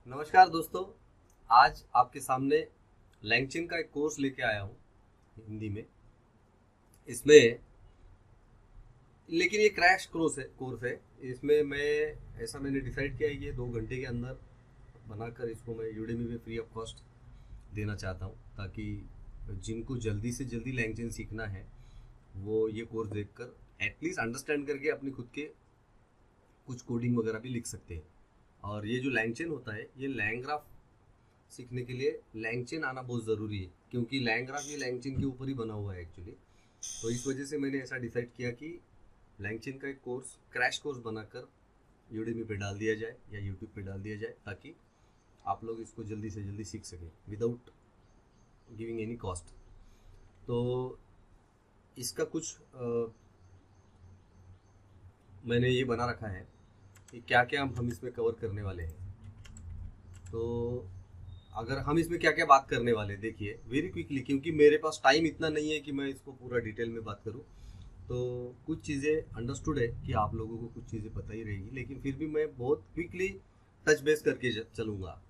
नमस्कार दोस्तों। आज आपके सामने लैंगचिन का एक कोर्स लेके आया हूँ हिंदी में। इसमें लेकिन ये कोर्स है। इसमें मैंने डिसाइड किया है कि ये 2 घंटे के अंदर बनाकर इसको मैं यूडेमी में फ्री ऑफ कॉस्ट देना चाहता हूँ, ताकि जिनको जल्दी से जल्दी लैंगचिन सीखना है वो ये कोर्स देखकर एटलीस्ट अंडरस्टैंड करके अपनी खुद के कुछ कोडिंग वगैरह भी लिख सकते हैं। और ये जो लैंगचिन होता है, ये लैंग्राफ सीखने के लिए लैंगचिन आना बहुत ज़रूरी है, क्योंकि लैंग्राफ ये लैंगचिन के ऊपर ही बना हुआ है एक्चुअली। तो इस वजह से मैंने ऐसा डिसाइड किया कि लैंगचिन का एक कोर्स, क्रैश कोर्स बनाकर यूडेमी पे डाल दिया जाए या यूट्यूब पे डाल दिया जाए, ताकि आप लोग इसको जल्दी से जल्दी सीख सकें विदाउट गिविंग एनी कॉस्ट। तो इसका कुछ मैंने ये बना रखा है कि क्या क्या हम इसमें कवर करने वाले हैं। तो अगर हम इसमें क्या क्या बात करने वाले, देखिए वेरी क्विकली, क्योंकि मेरे पास टाइम इतना नहीं है कि मैं इसको पूरा डिटेल में बात करूं। तो कुछ चीज़ें अंडरस्टूड है कि आप लोगों को कुछ चीज़ें पता ही रहेगी, लेकिन फिर भी मैं बहुत क्विकली टच बेस करके चलूँगा।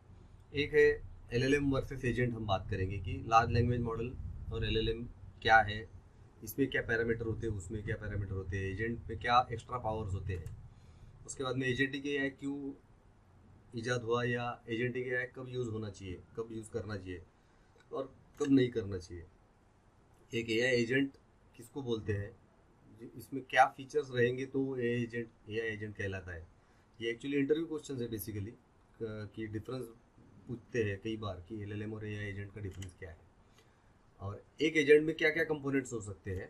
एक है एलएलएम वर्सेस एजेंट। हम बात करेंगे कि लार्ज लैंग्वेज मॉडल और एलएलएम क्या है, इसमें क्या पैरामीटर होते हैं, उसमें क्या पैरामीटर होते हैं, एजेंट पे क्या एक्स्ट्रा पावर्स होते हैं। उसके बाद में एजेंटिक एआई क्यों ईजाद हुआ, या एजेंटिक एआई कब यूज़ होना चाहिए, कब यूज़ करना चाहिए और कब नहीं करना चाहिए। एक एआई एजेंट किसको बोलते हैं, इसमें क्या फीचर्स रहेंगे तो एआई एजेंट कहलाता है। ये एक्चुअली इंटरव्यू क्वेश्चन है बेसिकली, कि डिफरेंस पूछते हैं कई बार कि एलएलएम और एआई एजेंट का डिफरेंस क्या है, और एक एजेंट में क्या क्या कंपोनेंट्स हो सकते हैं।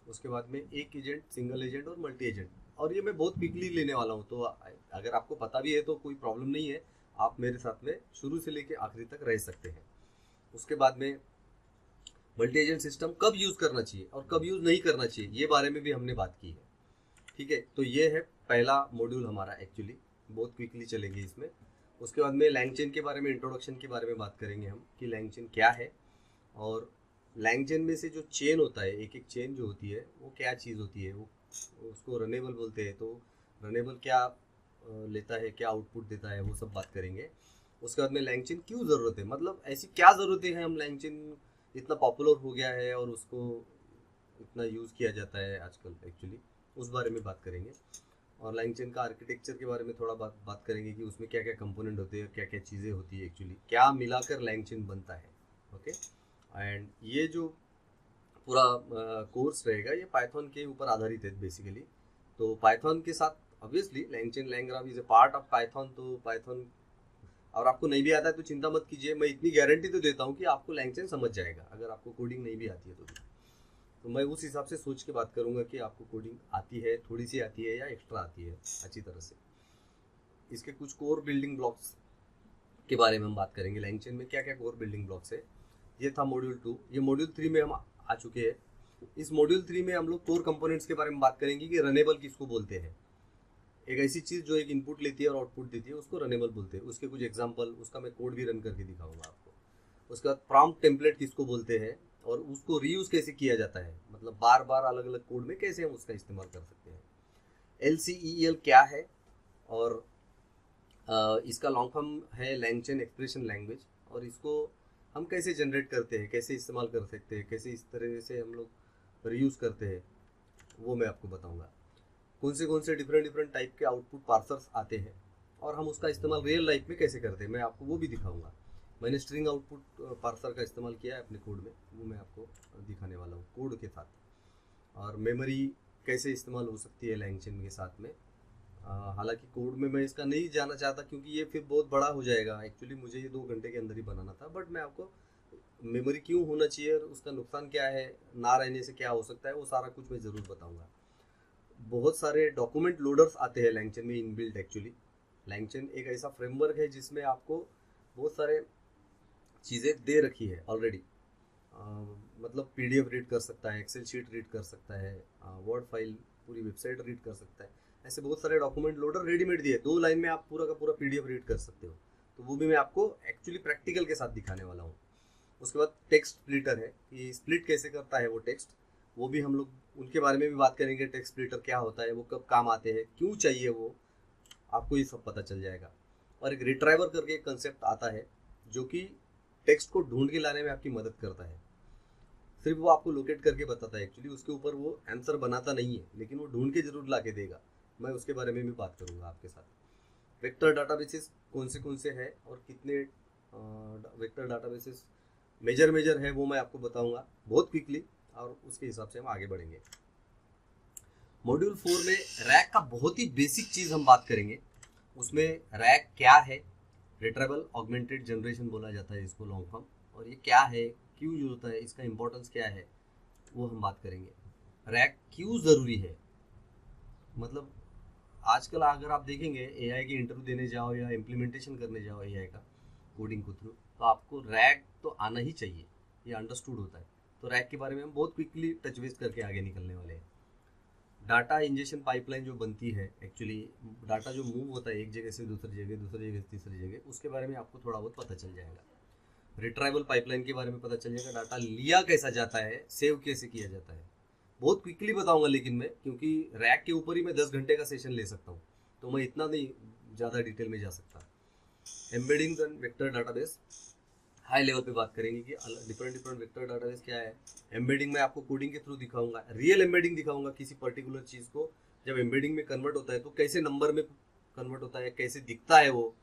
उसके बाद में एक एजेंट, सिंगल एजेंट और मल्टी एजेंट। और ये मैं बहुत क्विकली लेने वाला हूँ, तो अगर आपको पता भी है तो कोई प्रॉब्लम नहीं है, आप मेरे साथ में शुरू से लेके आखिरी तक रह सकते हैं। उसके बाद में मल्टी एजेंट सिस्टम कब यूज़ करना चाहिए और कब यूज़ नहीं करना चाहिए, ये बारे में भी हमने बात की है। ठीक है, तो ये है पहला मॉड्यूल हमारा एक्चुअली, बहुत क्विकली चलेंगे इसमें। उसके बाद में लैंगचेन के बारे में, इंट्रोडक्शन के बारे में बात करेंगे हम कि लैंगचेन क्या है, और लैंगचेन में से जो चेन होता है, एक एक चेन जो होती है वो क्या चीज़ होती है, वो उसको रनेबल बोलते हैं। तो रनेबल क्या लेता है, क्या आउटपुट देता है, वो सब बात करेंगे। उसके बाद में लैंगचेन क्यों ज़रूरत है, मतलब ऐसी क्या ज़रूरत है, हम लैंगचेन इतना पॉपुलर हो गया है और उसको इतना यूज़ किया जाता है आजकल एक्चुअली, उस बारे में बात करेंगे। और लैंगचेन का आर्किटेक्चर के बारे में थोड़ा बात करेंगे कि उसमें क्या क्या कंपोनेंट होते हैं, क्या क्या चीज़ें होती है एक्चुअली, क्या मिलाकर लैंगचेन बनता है। ओके, एंड ये जो पूरा कोर्स रहेगा ये पाइथन के ऊपर आधारित है बेसिकली। तो पाइथन के साथ obviously LangChain लैंग्राफ is a part of Python. तो पाइथन और आपको नहीं भी आता है तो चिंता मत कीजिए, मैं इतनी गारंटी तो देता हूँ कि आपको लैंगचेन समझ जाएगा, अगर आपको कोडिंग नहीं भी आती है तो मैं उस हिसाब से सोच के बात करूंगा कि आपको कोडिंग आती है, थोड़ी सी आती है या एक्स्ट्रा आती है अच्छी तरह से। इसके कुछ कोर बिल्डिंग ब्लॉक्स के बारे में हम बात करेंगे, लैंगचेन में क्या क्या कोर बिल्डिंग ब्लॉक्स है। ये था मॉड्यूल 2। ये मॉड्यूल 3 में हम आ चुके हैं। इस मॉड्यूल 3 में हम लोग कोर कंपोनेंट्स के बारे में बात करेंगे कि रनेबल किसको बोलते हैं। एक ऐसी चीज़ जो एक इनपुट लेती है और आउटपुट देती है, उसको रनेबल बोलते हैं। उसके कुछ एग्जांपल, उसका मैं कोड भी रन करके दिखाऊंगा आपको। उसके बाद प्रॉम्प्ट टेम्पलेट किसको बोलते हैं, और उसको रीयूज कैसे किया जाता है, मतलब बार बार अलग अलग कोड में कैसे हम उसका इस्तेमाल कर सकते हैं। LCEL क्या है, और इसका लॉन्ग फॉर्म है लैंगचेन एक्सप्रेशन लैंग्वेज, और इसको हम कैसे जनरेट करते हैं, कैसे इस्तेमाल कर सकते हैं, कैसे इस तरह से हम लोग रीयूज़ करते हैं, वो मैं आपको बताऊंगा। कौन से डिफरेंट डिफरेंट टाइप के आउटपुट पार्सर्स आते हैं और हम उसका इस्तेमाल रियल लाइफ में कैसे करते हैं, मैं आपको वो भी दिखाऊंगा। मैंने स्ट्रिंग आउटपुट पार्सर का इस्तेमाल किया है अपने कोड में, वो मैं आपको दिखाने वाला हूँ कोड के साथ। और मेमोरी कैसे इस्तेमाल हो सकती है लैंगचेन के साथ में। हालांकि कोड में मैं इसका नहीं जाना चाहता, क्योंकि ये फिर बहुत बड़ा हो जाएगा एक्चुअली, मुझे ये 2 घंटे के अंदर ही बनाना था। बट मैं आपको मेमोरी क्यों होना चाहिए और उसका नुकसान क्या है, ना रहने से क्या हो सकता है, वो सारा कुछ मैं ज़रूर बताऊंगा। बहुत सारे डॉक्यूमेंट लोडर्स आते हैं लैंगचेन में इनबिल्ट एक्चुअली। लैंगचेन एक ऐसा फ्रेमवर्क है जिसमें आपको बहुत सारे चीज़ें दे रखी है ऑलरेडी। मतलब PDF रीड कर सकता है, एक्सेल शीट रीड कर सकता है, वर्ड फाइल, पूरी वेबसाइट रीड कर सकता है। ऐसे बहुत सारे डॉक्यूमेंट लोडर रेडीमेड दिए, 2 लाइन में आप पूरा का पूरा PDF रीड कर सकते हो। तो वो भी मैं आपको एक्चुअली प्रैक्टिकल के साथ दिखाने वाला हूँ। उसके बाद टेक्स्ट स्प्लिटर है, कि स्प्लिट कैसे करता है वो टेक्स्ट, वो भी हम लोग उनके बारे में भी बात करेंगे। टेक्स्ट स्प्लिटर क्या होता है, वो कब काम आते हैं, क्यों चाहिए वो, आपको ये सब पता चल जाएगा। और एक रिट्राइवर करके एक कंसेप्ट आता है जो कि टेक्स्ट को ढूंढ के लाने में आपकी मदद करता है। सिर्फ वो आपको लोकेट करके बताता है, एक्चुअली उसके ऊपर वो आंसर बनाता नहीं है, लेकिन वो ढूंढ के जरूर ला के देगा। मैं उसके बारे में भी बात करूंगा आपके साथ। वेक्टर डाटाबेसेस कौन से हैं और कितने वेक्टर डाटाबेसेस मेजर है वो मैं आपको बताऊंगा बहुत क्विकली, और उसके हिसाब से हम आगे बढ़ेंगे। मॉड्यूल 4 में रैक का बहुत ही बेसिक चीज हम बात करेंगे। उसमें रैक क्या है, रिट्रीवल ऑगमेंटेड जनरेशन बोला जाता है इसको लॉन्ग फॉर्म, और ये क्या है, क्यों यूज होता है, इसका इंपॉर्टेंस क्या है, वो हम बात करेंगे। रैक क्यों ज़रूरी है, मतलब आजकल अगर आप देखेंगे एआई की इंटरव्यू देने जाओ या इम्प्लीमेंटेशन करने जाओ एआई का कोडिंग को थ्रू, तो आपको रैक तो आना ही चाहिए, ये अंडरस्टूड होता है। तो रैक के बारे में हम बहुत क्विकली टच बेस करके आगे निकलने वाले हैं। डाटा इंजेक्शन पाइपलाइन जो बनती है, एक्चुअली डाटा जो मूव होता है एक जगह से दूसरी जगह से तीसरी जगह, उसके बारे में आपको थोड़ा बहुत पता चल जाएगा। रिट्राइवल पाइपलाइन के बारे में पता चल जाएगा, डाटा लिया कैसा जाता है, सेव कैसे किया जाता है, बहुत क्विकली बताऊंगा। लेकिन मैं क्योंकि रैक के ऊपर ही मैं 10 घंटे का सेशन ले सकता हूँ, तो मैं इतना नहीं ज़्यादा डिटेल में जा सकता। Embedding and vector database high level पे बात करेंगे कि डिफरेंट वेक्टर डाटाबेस क्या है। एम्बेडिंग में आपको कोडिंग के थ्रू दिखाऊंगा, रियल एम्बेडिंग दिखाऊंगा किसी पर्टिकुलर चीज़ को जब एम्बेडिंग में कन्वर्ट होता है तो कैसे नंबर में कन्वर्ट होता है, कैसे दिखता है, वो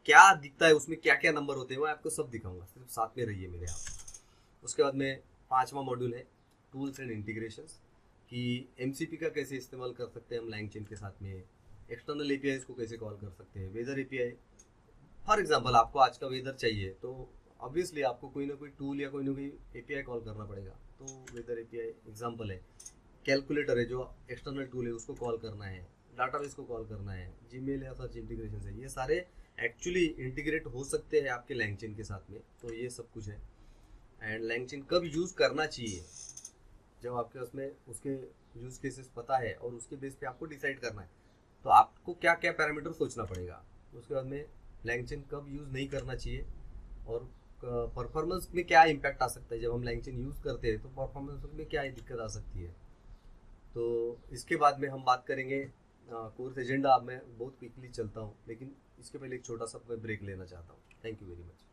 क्या दिखता है, उसमें क्या क्या नंबर होते हैं, वो आपको सब दिखाऊंगा। सिर्फ साथ में रहिए मेरे आप। उसके बाद में 5वां मॉड्यूल है टूल्स एंड इंटीग्रेशंस, कि एमसीपी का कैसे इस्तेमाल कर सकते हैं हम लैंगचेन के साथ में, एक्सटर्नल एपीआई को कैसे कॉल कर सकते हैं, वेदर एपीआई। फॉर एग्जांपल आपको आज का वेदर चाहिए तो ऑब्वियसली आपको कोई ना कोई टूल या कोई ना कोई एपीआई कॉल करना पड़ेगा, तो वेदर एपीआई एग्जांपल है। कैलकुलेटर है जो एक्सटर्नल टूल है, उसको कॉल करना है, डाटाबेस को कॉल करना है, जीमेल या सर्च इंटीग्रेशन है, ये सारे एक्चुअली इंटीग्रेट हो सकते हैं आपके लैंगचेन के साथ में। तो ये सब कुछ है। एंड लैंगचेन कब यूज़ करना चाहिए, जब आपके उसमें उसके यूज केसेस पता है और उसके बेस पे आपको डिसाइड करना है, तो आपको क्या क्या पैरामीटर सोचना पड़ेगा। उसके बाद में लैंगचेन कब यूज़ नहीं करना चाहिए, और परफॉर्मेंस में क्या इम्पैक्ट आ सकता है जब हम लैंगचेन यूज़ करते हैं, तो परफॉर्मेंस में क्या दिक्कत आ सकती है। तो इसके बाद में हम बात करेंगे कोर्स एजेंडा। अब मैं बहुत क्विकली चलता हूँ, लेकिन इसके पहले एक छोटा सा ब्रेक लेना चाहता हूँ। Thank you very much.